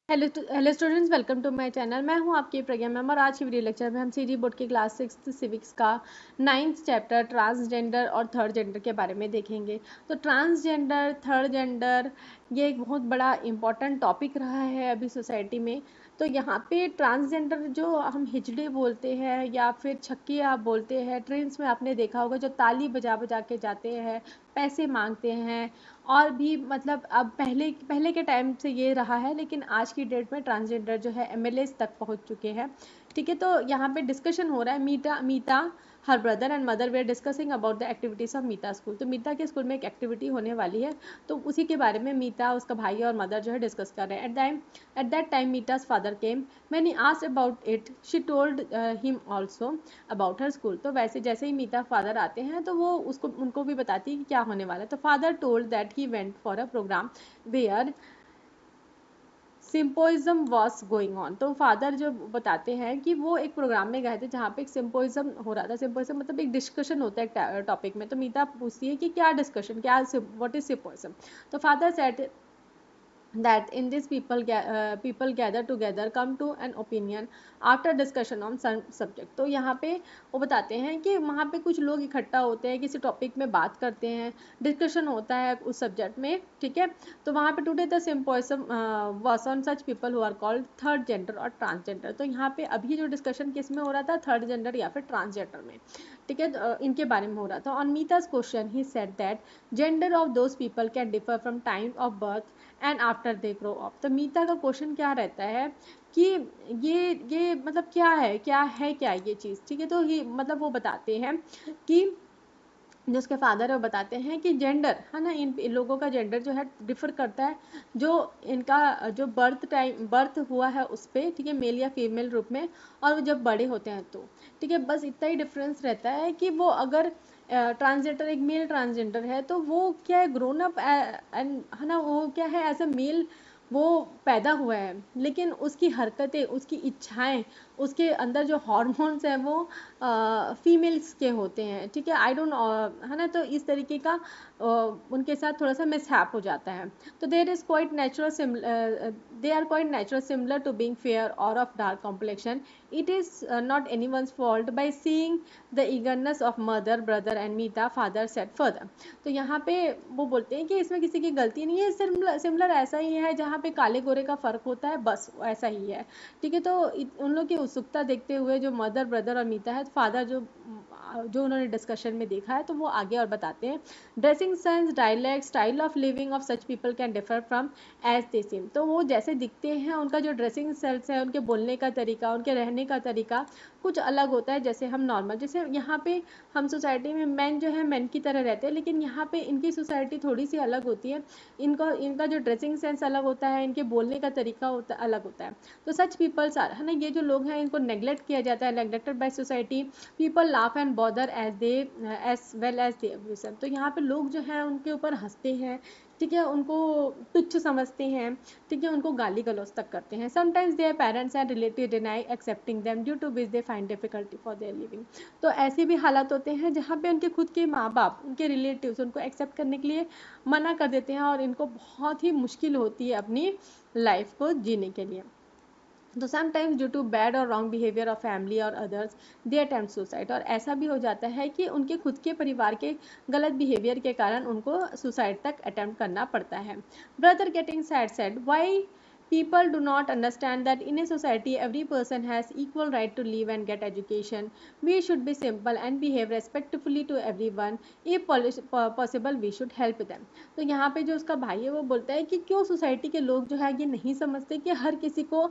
Hello students, welcome to my channel. मैं हूं आपकी प्रज्ञा मैम और आज की वीडियो लेक्चर में हम सीजी बोर्ड की क्लास 6 सिविक्स का 9th चैप्टर ट्रांसजेंडर और थर्ड जेंडर के बारे में देखेंगे। तो ट्रांसजेंडर, थर्ड जेंडर ये एक बहुत बड़ा इम्पॉर्टेंट टॉपिक रहा है अभी सोसाइटी में। तो यहाँ पे ट्रांसजेंडर जो हम हिजड़े बोलते हैं या फिर छक्के आप बोलते हैं, ट्रेन्स में आपने देखा होगा जो ताली बजा बजा के जाते हैं, पैसे मांगते हैं। और भी मतलब अब पहले पहले के टाइम से ये रहा है, लेकिन आज की डेट में ट्रांसजेंडर जो है एमएलएस तक पहुंच चुके हैं। ठीक है, तो यहाँ पे डिस्कशन हो रहा है। Meeta her brother and mother we are discussing about the activities of Meeta school. तो मीता के स्कूल में एक एक्टिविटी होने वाली है, तो उसी के बारे में मीता, उसका भाई और मदर जो है डिस्कस कर रहे हैं। At that time Meeta's father came. When he asked about it she told him also about her school. तो वैसे जैसे ही मीता फादर आते हैं तो वो उसको उनको भी बताती है कि क्या होने वाला है। तो father told that he went for a program where symposium was going on. तो फादर जो बताते हैं कि वो एक प्रोग्राम में गए थे जहाँ पे एक सिम्पोजिज्म हो रहा था। सिम्पोजिज्म मतलब एक डिस्कशन होता है एक टॉपिक में। तो मीता पूछती है कि क्या डिस्कशन, क्या व्हाट इज सिम्पोजिज्म। तो father said that in this people gather together come to an opinion after discussion on some subject। तो यहाँ पे वो बताते हैं कि वहाँ पे कुछ लोग इकट्ठा होते हैं, किसी टॉपिक में बात करते हैं, डिस्कशन होता है उस सब्जेक्ट में। ठीक है, तो वहाँ पे today the symposium was on such people who are called third gender और ट्रांसजेंडर। तो यहाँ पे अभी जो डिस्कशन किस में हो रहा था, थर्ड जेंडर या फिर ट्रांसजेंडर में। ठीक है, इनके बारे में हो रहा था। On Meeta's question he said that gender of those people can differ from time of birth and after they grow up. तो मीता का क्वेश्चन क्या रहता है कि ये मतलब क्या ये चीज़। ठीक है, तो ये मतलब वो बताते हैं कि जो उसके फादर है वो बताते हैं कि जेंडर है ना, इन लोगों का जेंडर जो है डिफर करता है जो इनका जो बर्थ हुआ है उस पर। ठीक है, मेल या फीमेल रूप में, और वो जब बड़े होते हैं तो। ठीक है, बस इतना ही डिफरेंस रहता है कि वो अगर ट्रांसजेंडर एक मेल ट्रांसजेंडर है तो वो क्या है, ग्रोन अप एंड है ना, वो क्या है एज अ मेल वो पैदा हुआ है, लेकिन उसकी हरकतें, उसकी इच्छाएं, उसके अंदर जो हॉर्मोन्स हैं वो फीमेल्स के होते हैं। ठीक है, आई डोंट है ना, तो इस तरीके का उनके साथ थोड़ा सा मिसहैप हो जाता है। तो there is quite natural they are quite natural similar to being fair और of dark complexion. It is not any one's fault by seeing the eagerness of mother brother and Meeta father set further. तो यहाँ पे वो बोलते हैं कि इसमें किसी की गलती नहीं है, सिमिलर ऐसा ही है जहाँ पे काले गोरे का फर्क होता है, बस ऐसा ही है। ठीक है, तो उन लोग की उत्सुकता देखते हुए जो मदर ब्रदर और मीता है, फादर जो जो उन्होंने डिस्कशन में देखा है, तो वो आगे और बताते हैं। Dressing sense, dialect, style of living of such people can differ from age they seem. तो वो जैसे दिखते हैं, उनका जो ड्रेसिंग सेंस है, उनके बोलने का तरीका, उनके रहने का तरीका कुछ अलग होता है। जैसे हम नॉर्मल, जैसे यहाँ पे हम सोसाइटी में मैन जो है मैन की तरह रहते हैं, लेकिन यहाँ पे इनकी सोसाइटी थोड़ी सी अलग होती है। इनका जो ड्रेसिंग सेंस अलग होता है, इनके बोलने का तरीका अलग होता है। तो सच पीपल्स आर है ना, ये जो लोग हैं इनको नेग्लेक्ट किया जाता है, neglected by society. People laugh and bother as well as they abuse. तो यहाँ पे लोग जो हैं उनके ऊपर हंसते हैं। ठीक है, उनको तुच्छ समझते हैं। ठीक है, उनको गाली गलौज तक करते हैं। Sometimes their parents and relative deny accepting them due to which they find difficulty for their living. तो ऐसे भी हालात होते हैं जहाँ पे उनके खुद के माँ बाप, उनके रिलेटिव्स उनको एक्सेप्ट करने के लिए मना कर देते हैं और इनको बहुत ही मुश्किल होती है अपनी लाइफ को जीने के लिए। तो समटाइम्स ड्यू टू बैड और रॉन्ग बिहेवियर ऑफ फैमिली और अदर्स दे अटेम्प्ट सुसाइड। और ऐसा भी हो जाता है कि उनके खुद के परिवार के गलत बिहेवियर के कारण उनको सुसाइड तक अटेम्प्ट करना पड़ता है। Brother getting sad said why people do not understand that in a society every person has equal right to live and get education. We should be simple and behave respectfully to everyone. If possible we should help them। तो यहाँ पे जो उसका भाई है वो बोलता है कि क्यों सोसाइटी के लोग जो है ये नहीं समझते कि हर किसी को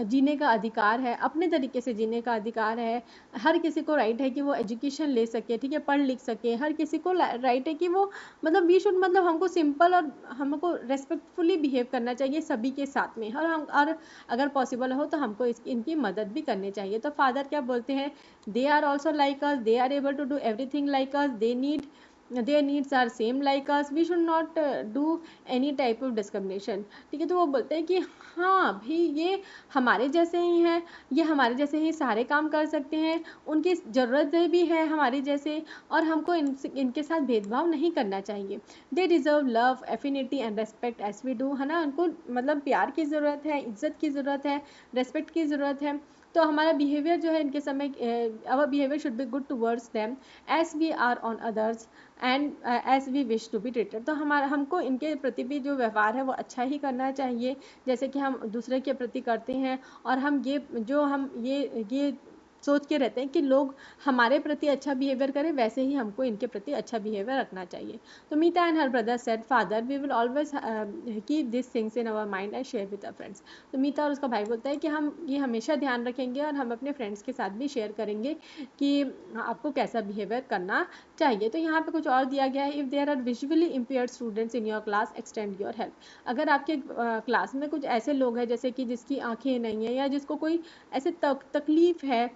जीने का अधिकार है, अपने तरीके से जीने का अधिकार है। हर किसी को राइट है कि वो एजुकेशन ले सके, ठीक है, पढ़ लिख सके। हर किसी को राइट है कि वो मतलब वी शुड मतलब हमको सिंपल और हमको रेस्पेक्टफुली बिहेव करना चाहिए सभी के साथ में। और अगर पॉसिबल हो तो हमको इनकी मदद भी करनी चाहिए। तो फादर क्या बोलते हैं, they are also like us, they are able to do everything like us, they need their needs are same like us, we should not do any type of discrimination। ठीक है, तो वो बोलते हैं कि हाँ भाई ये हमारे जैसे ही हैं, ये हमारे जैसे ही सारे काम कर सकते हैं, उनकी ज़रूरत भी है हमारे जैसे, और हमको इनके साथ भेदभाव नहीं करना चाहिए। They deserve love affinity and respect S V do, है ना, उनको मतलब प्यार की ज़रूरत है, इज्जत की ज़रूरत है, रेस्पेक्ट की ज़रूरत है। तो हमारा बिहेवियर जो है इनके समय, our behaviour should be good towards them as we are on others and as we wish to be treated. तो हमारा हमको इनके प्रति भी जो व्यवहार है वो अच्छा ही करना चाहिए, जैसे कि हम दूसरे के प्रति करते हैं। और हम ये सोच के रहते हैं कि लोग हमारे प्रति अच्छा बिहेवियर करें, वैसे ही हमको इनके प्रति अच्छा बिहेवियर रखना चाहिए। तो Meeta and her brother said father we will always keep this things in our mind and share with our friends. तो मीता और उसका भाई बोलता है कि हम ये हमेशा ध्यान रखेंगे और हम अपने फ्रेंड्स के साथ भी शेयर करेंगे कि आपको कैसा बिहेवियर करना चाहिए। तो यहाँ पे कुछ और दिया गया है, if there are visually impaired students in your class extend your help. अगर आपके क्लास में कुछ ऐसे लोग हैं जैसे कि जिसकी आंखें नहीं है या जिसको कोई ऐसे तकलीफ है,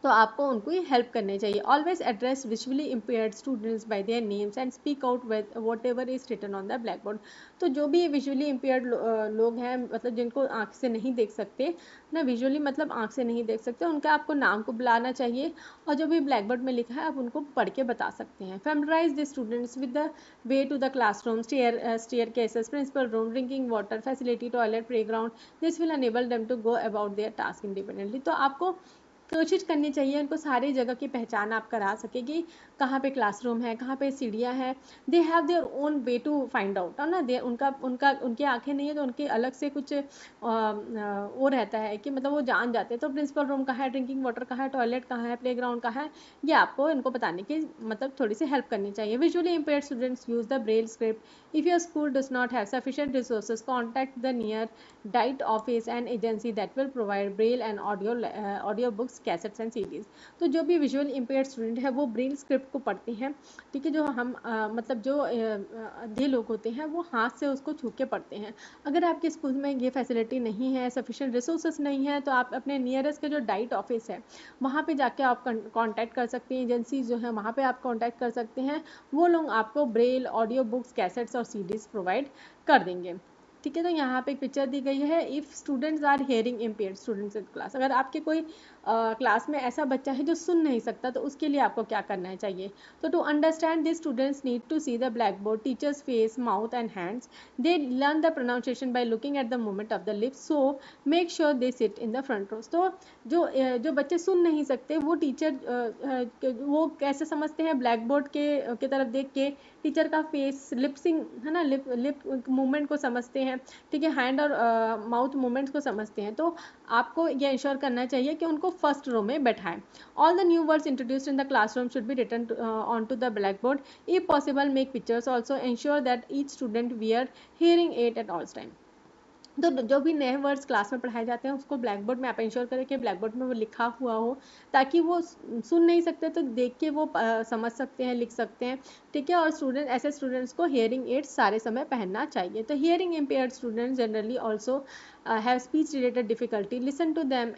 तो आपको उनको ही हेल्प करनी चाहिए। Always address visually impaired students by their names and speak out with whatever is written on the black board. तो जो भी विजुअली इम्पेयर्ड लोग हैं, मतलब जिनको आँख से नहीं देख सकते ना, विजुअली मतलब आँख से नहीं देख सकते, उनका आपको नाम को बुलाना चाहिए, और जो भी ब्लैक बोर्ड में लिखा है आप उनको पढ़ के बता सकते हैं। Familiarise the students with the way to the classroom, staircases, principal room, drinking water facility, toilet, playground. This will enable them to go about their task independently. तो आपको कोशिश करनी चाहिए उनको सारी जगह की पहचान आप करा सके कि कहाँ पे क्लासरूम है, कहाँ पे सीढ़ियाँ हैं। They have their own way to find out, है ना, दे उनकी आंखें नहीं है तो उनके अलग से कुछ वो रहता है कि मतलब वो जान जाते हैं। तो प्रिंसिपल रूम कहाँ है, ड्रिंकिंग वाटर कहाँ है, टॉयलेट कहाँ है, प्ले ग्राउंड कहाँ है, ये आपको इनको बताने की मतलब थोड़ी सी हेल्प करनी चाहिए। Visually impaired students use the Braille script. If your school does not have sufficient resources, contact the near diet office and agency that will provide Braille and audio books, cassettes and CDs. तो जो भी visual impaired student है वो Braille script को पढ़ते हैं, ठीक है, जो हम मतलब जो अंधे लोग होते हैं वो हाथ से उसको छू के पढ़ते हैं। अगर आपके स्कूल में ये फैसिलिटी नहीं है, सफिशिएंट रिसोर्सेस नहीं है, तो आप अपने नियरेस्ट के जो डाइट ऑफिस है वहाँ पे जाके आप कांटेक्ट कर सकते हैं, एजेंसी जो है वहाँ पे आप कांटेक्ट कर सकते हैं, वो लोग आपको ब्रेल, ऑडियो बुक्स, कैसेट्स और सीडीज प्रोवाइड कर देंगे। ठीक है, तो यहाँ पे एक पिक्चर दी गई है, if students are hearing impaired students in class. अगर आपके कोई क्लास में ऐसा बच्चा है जो सुन नहीं सकता, तो उसके लिए आपको क्या करना चाहिए। तो to understand this students need to see the black board, teachers face, mouth and hands. They learn the pronunciation by looking at the movement of the lips, so make sure they sit in the front rows. तो जो बच्चे सुन नहीं सकते वो teacher वो कैसे समझते हैं, ब्लैक बोर्ड के तरफ देख के टीचर का फेस, लिपसिंग है ना, लिप मूवमेंट को समझते हैं, ठीक है, हैंड और माउथ मूवमेंट्स को समझते हैं। तो आपको यह इंश्योर करना चाहिए कि उनको फर्स्ट रो में बैठाएं। All the new words introduced in the classroom should be written on to the black board. If possible make pictures also, ensure that each student wear hearing aid at all time. तो जो भी नए words class में पढ़ाए जाते हैं उसको black board में आप इंश्योर करें कि ब्लैक बोर्ड में वो लिखा हुआ हो, ताकि वो सुन नहीं सकते तो देख के वो समझ सकते हैं, लिख सकते हैं, ठीक है। और ऐसे स्टूडेंट्स को हियरिंग एड्स सारे समय पहनना चाहिए। तो hearing impaired students generally also have speech related difficulty, listen to them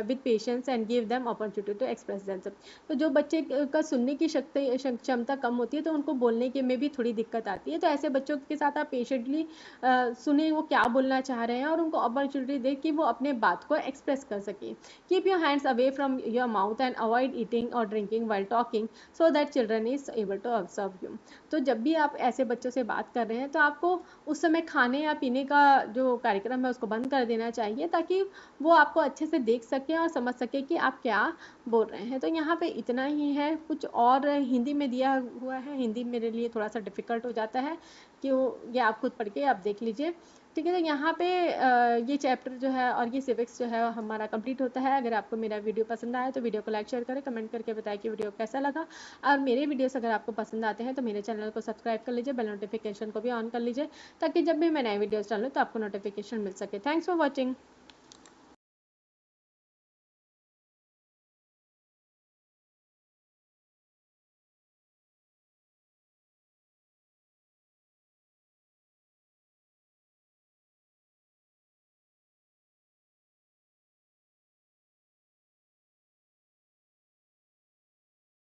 with patience and give them opportunity to express themselves। तो जो बच्चे का सुनने की क्षमता कम होती है तो उनको बोलने के में भी थोड़ी दिक्कत आती है, तो ऐसे बच्चों के साथ आप पेशेंटली सुने वो क्या बोलना चाह रहे हैं और उनको अपॉर्चुनिटी दे कि वो अपने बात को एक्सप्रेस कर सके। Keep your hands away from your mouth and avoid eating और drinking while talking so that children is able to observe you. तो जब भी आप ऐसे बच्चों से बात कर रहे हैं तो आपको उस समय खाने या पीने का जो कार्यक्रम है उसको बंद कर देना चाहिए, ताकि वो आपको अच्छे से देख सके और समझ सके कि आप क्या बोल रहे हैं। तो यहाँ पे इतना ही है, कुछ और हिंदी में दिया हुआ है, हिंदी मेरे लिए थोड़ा सा डिफ़िकल्ट हो जाता है कि ये आप खुद पढ़ के आप देख लीजिए, ठीक है। तो यहाँ पे ये चैप्टर जो है और ये सिविक्स जो है हमारा कंप्लीट होता है। अगर आपको मेरा वीडियो पसंद आया तो वीडियो को लाइक शेयर करें, कमेंट करके बताएं कि वीडियो कैसा लगा। और मेरे वीडियोस अगर आपको पसंद आते हैं तो मेरे चैनल को सब्सक्राइब कर लीजिए, बेल नोटिफिकेशन को भी ऑन कर लीजिए, ताकि जब भी मैं नए वीडियोस डालूँ तो आपको नोटिफिकेशन मिल सके। Thanks for watching.